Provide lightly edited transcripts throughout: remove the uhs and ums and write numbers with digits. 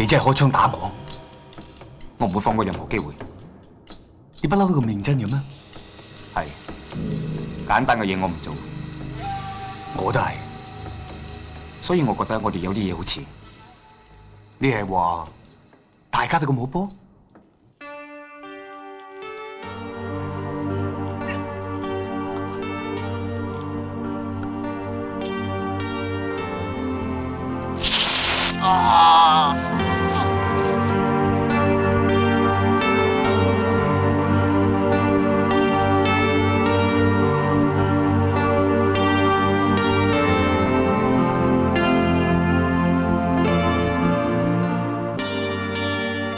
你真係開槍打我？我唔會放過任何機會。你不嬲都咁認真嘅咩？係簡單嘅嘢我唔做，我都係。所以我覺得我哋有啲嘢好似。你係話大家都咁好波？啊！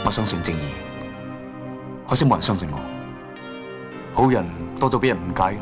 我相信正義，可惜冇人相信我。好人多咗俾人誤解。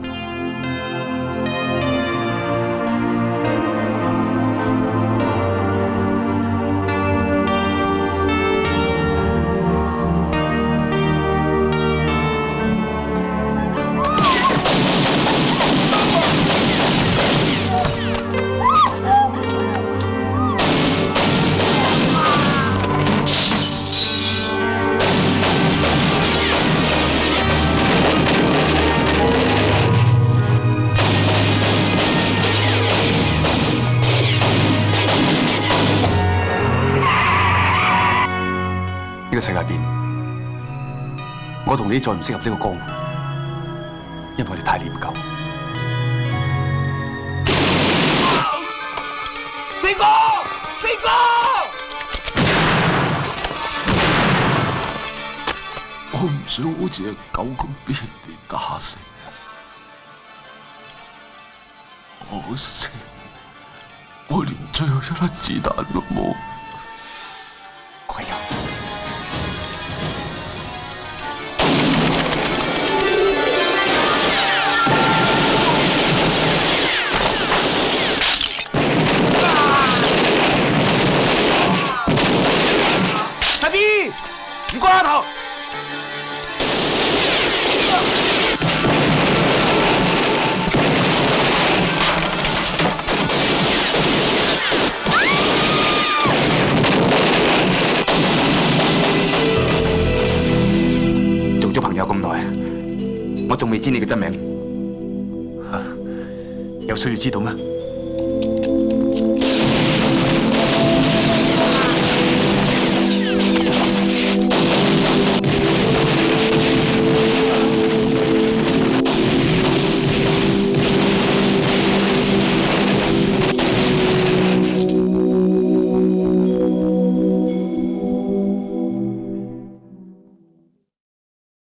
呢個世界邊，我同你再唔適合呢個江湖，因為我哋太念舊。飛哥，飛哥！我唔想好似隻狗咁俾人哋打死。我死，我連最後一粒子彈都冇。鬼人！大 B， 唔關阿頭。做咗朋友咁耐，我仲未知你嘅真名。有需要知道咩？